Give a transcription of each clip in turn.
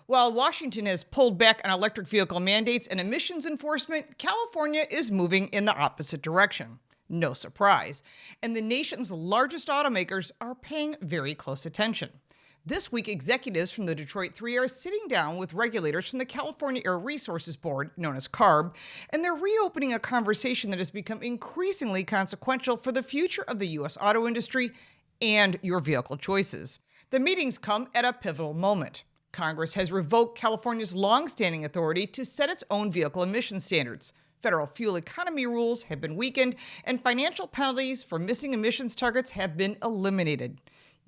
While Washington has pulled back on electric vehicle mandates and emissions enforcement, California is moving in the opposite direction. No surprise. And the nation's largest automakers are paying very close attention. This week, executives from the Detroit Three are sitting down with regulators from the California Air Resources Board, known as CARB, and they're reopening a conversation that has become increasingly consequential for the future of the U.S. auto industry and your vehicle choices. The meetings come at a pivotal moment. Congress has revoked California's long-standing authority to set its own vehicle emission standards. Federal fuel economy rules have been weakened, and financial penalties for missing emissions targets have been eliminated.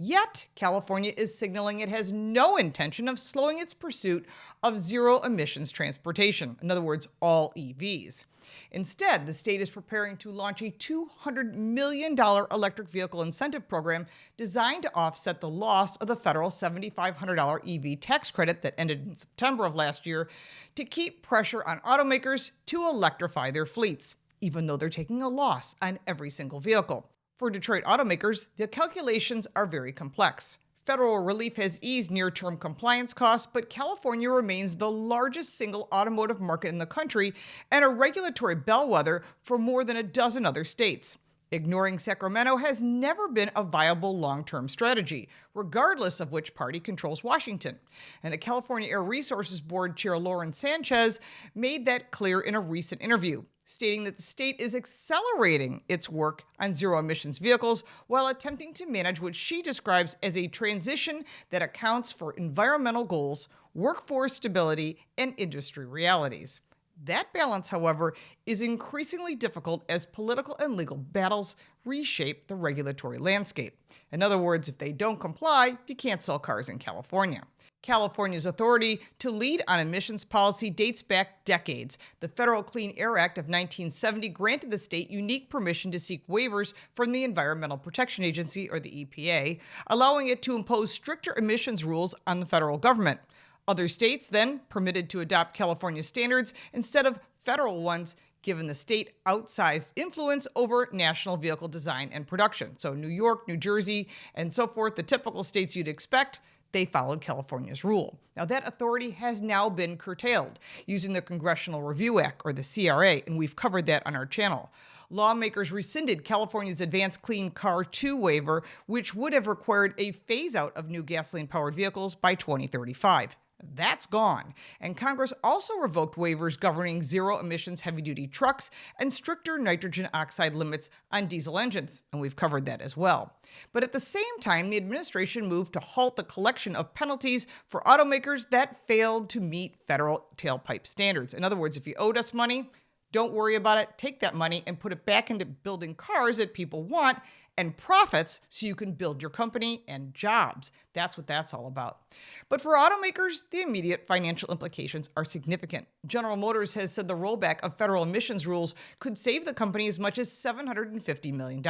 Yet, California is signaling it has no intention of slowing its pursuit of zero-emissions transportation, in other words, all EVs. Instead, the state is preparing to launch a $200 million electric vehicle incentive program designed to offset the loss of the federal $7,500 EV tax credit that ended in September of last year to keep pressure on automakers to electrify their fleets, even though they're taking a loss on every single vehicle. For Detroit automakers, the calculations are very complex. Federal relief has eased near-term compliance costs, but California remains the largest single automotive market in the country and a regulatory bellwether for more than a dozen other states. Ignoring Sacramento has never been a viable long-term strategy, regardless of which party controls Washington. And the California Air Resources Board Chair Lauren Sanchez made that clear in a recent interview, stating that the state is accelerating its work on zero-emissions vehicles while attempting to manage what she describes as a transition that accounts for environmental goals, workforce stability, and industry realities. That balance, however, is increasingly difficult as political and legal battles reshape the regulatory landscape. In other words, if they don't comply, you can't sell cars in California. California's authority to lead on emissions policy dates back decades. The Federal Clean Air Act of 1970 granted the state unique permission to seek waivers from the Environmental Protection Agency, or the EPA, allowing it to impose stricter emissions rules on the federal government. Other states then permitted to adopt California standards instead of federal ones, given the state outsized influence over national vehicle design and production. So New York, New Jersey, and so forth, the typical states you'd expect, they followed California's rule. Now, that authority has now been curtailed using the Congressional Review Act, or the CRA, and we've covered that on our channel. Lawmakers rescinded California's Advanced Clean Car 2 waiver, which would have required a phase-out of new gasoline-powered vehicles by 2035. That's gone. And Congress also revoked waivers governing zero-emissions heavy-duty trucks and stricter nitrogen oxide limits on diesel engines, and we've covered that as well. But at the same time, the administration moved to halt the collection of penalties for automakers that failed to meet federal tailpipe standards. In other words, if you owed us money, don't worry about it. Take that money and put it back into building cars that people want and profits so you can build your company and jobs. That's what that's all about. But for automakers, the immediate financial implications are significant. General Motors has said the rollback of federal emissions rules could save the company as much as $750 million.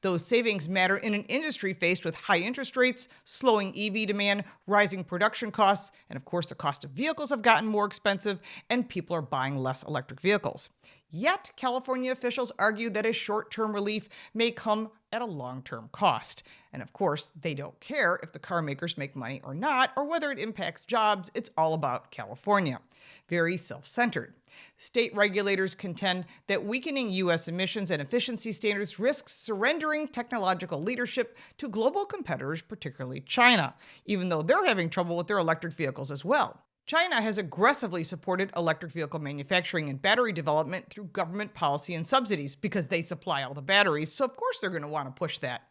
Those savings matter in an industry faced with high interest rates, slowing EV demand, rising production costs, and of course the cost of vehicles have gotten more expensive and people are buying less electric vehicles. Yet, California officials argue that a short-term relief may come at a long-term cost. And of course, they don't care if the car makers make money or not, or whether it impacts jobs. It's all about California. Very self-centered. State regulators contend that weakening U.S. emissions and efficiency standards risks surrendering technological leadership to global competitors, particularly China, even though they're having trouble with their electric vehicles as well. China has aggressively supported electric vehicle manufacturing and battery development through government policy and subsidies because they supply all the batteries, so of course they're going to want to push that.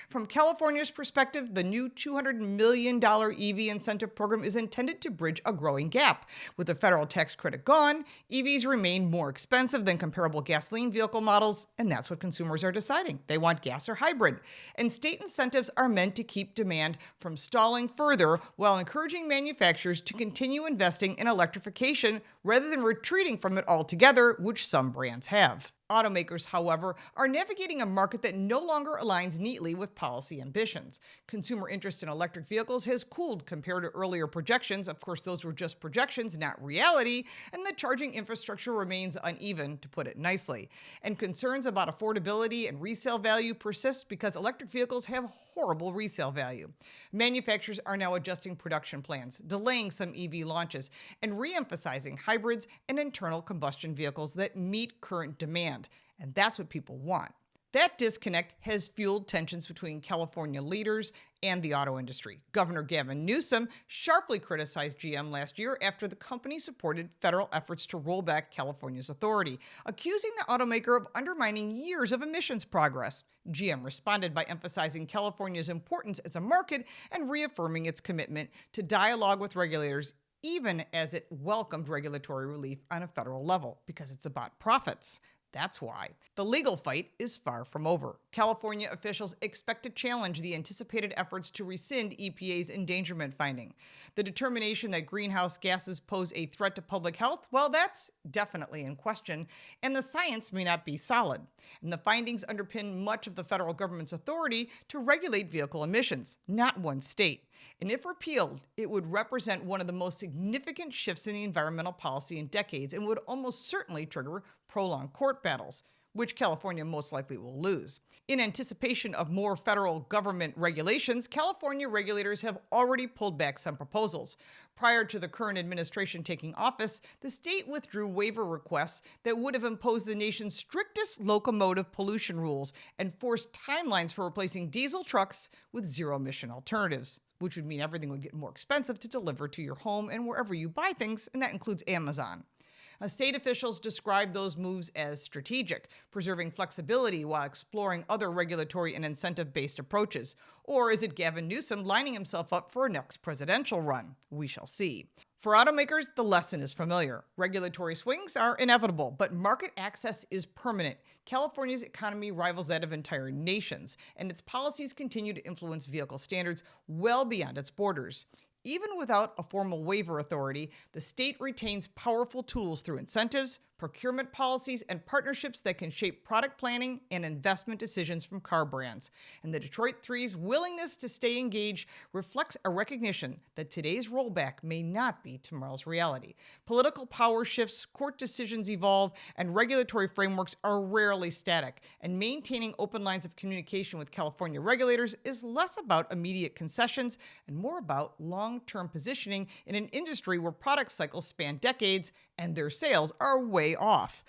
From California's perspective, the new $200 million EV incentive program is intended to bridge a growing gap. With the federal tax credit gone, EVs remain more expensive than comparable gasoline vehicle models, and that's what consumers are deciding. They want gas or hybrid. And state incentives are meant to keep demand from stalling further while encouraging manufacturers to continue investing in electrification rather than retreating from it altogether, which some brands have. Automakers, however, are navigating a market that no longer aligns neatly with policy ambitions. Consumer interest in electric vehicles has cooled compared to earlier projections. Of course, those were just projections, not reality, and the charging infrastructure remains uneven, to put it nicely. And concerns about affordability and resale value persist because electric vehicles have horrible resale value. Manufacturers are now adjusting production plans, delaying some EV launches, and re-emphasizing hybrids and internal combustion vehicles that meet current demand. And that's what people want. That disconnect has fueled tensions between California leaders and the auto industry. Governor Gavin Newsom sharply criticized GM last year after the company supported federal efforts to roll back California's authority, accusing the automaker of undermining years of emissions progress. GM responded by emphasizing California's importance as a market and reaffirming its commitment to dialogue with regulators, even as it welcomed regulatory relief on a federal level, because it's about profits. That's why. The legal fight is far from over. California officials expect to challenge the anticipated efforts to rescind EPA's endangerment finding. The determination that greenhouse gases pose a threat to public health, well, that's definitely in question, and the science may not be solid. And the findings underpin much of the federal government's authority to regulate vehicle emissions, not one state. And if repealed, it would represent one of the most significant shifts in the environmental policy in decades and would almost certainly trigger prolonged court battles, which California most likely will lose. In anticipation of more federal government regulations, California regulators have already pulled back some proposals. Prior to the current administration taking office, the state withdrew waiver requests that would have imposed the nation's strictest locomotive pollution rules and forced timelines for replacing diesel trucks with zero-emission alternatives, which would mean everything would get more expensive to deliver to your home and wherever you buy things, and that includes Amazon. State officials describe those moves as strategic, preserving flexibility while exploring other regulatory and incentive-based approaches. Or is it Gavin Newsom lining himself up for a next presidential run? We shall see. For automakers, the lesson is familiar. Regulatory swings are inevitable, but market access is permanent. California's economy rivals that of entire nations, and its policies continue to influence vehicle standards well beyond its borders. Even without a formal waiver authority, the state retains powerful tools through incentives, procurement policies, and partnerships that can shape product planning and investment decisions from car brands. And the Detroit Three's willingness to stay engaged reflects a recognition that today's rollback may not be tomorrow's reality. Political power shifts, court decisions evolve, and regulatory frameworks are rarely static. And maintaining open lines of communication with California regulators is less about immediate concessions and more about long-term positioning in an industry where product cycles span decades and their sales are way off.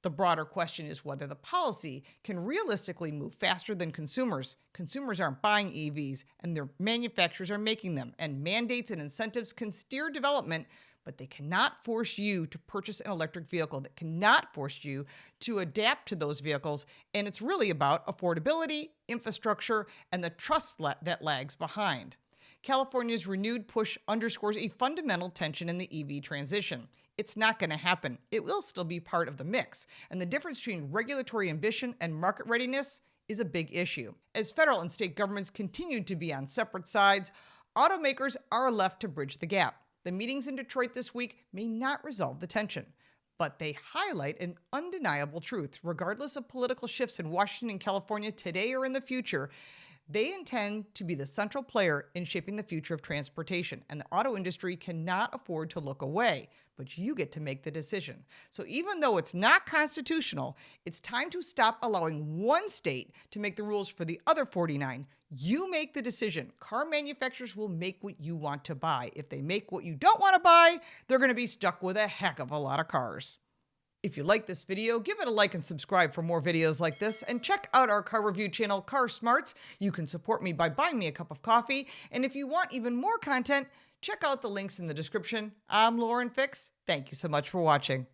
The broader question is whether the policy can realistically move faster than consumers. Consumers aren't buying EVs, and their manufacturers are making them, and mandates and incentives can steer development, but they cannot force you to purchase an electric vehicle. That cannot force you to adapt to those vehicles, and it's really about affordability, infrastructure, and the trust that lags behind. California's renewed push underscores a fundamental tension in the EV transition. It's not going to happen. It will still be part of the mix. And the difference between regulatory ambition and market readiness is a big issue. As federal and state governments continue to be on separate sides, automakers are left to bridge the gap. The meetings in Detroit this week may not resolve the tension, but they highlight an undeniable truth. Regardless of political shifts in Washington and California today or in the future, they intend to be the central player in shaping the future of transportation, and the auto industry cannot afford to look away, but you get to make the decision. So even though it's not constitutional, it's time to stop allowing one state to make the rules for the other 49. You make the decision. Car manufacturers will make what you want to buy. If they make what you don't want to buy, they're going to be stuck with a heck of a lot of cars. If you like this video, give it a like and subscribe for more videos like this, and check out our car review channel, Car Smarts. You can support me by buying me a cup of coffee, and if you want even more content, check out the links in the description. I'm Lauren Fix. Thank you so much for watching.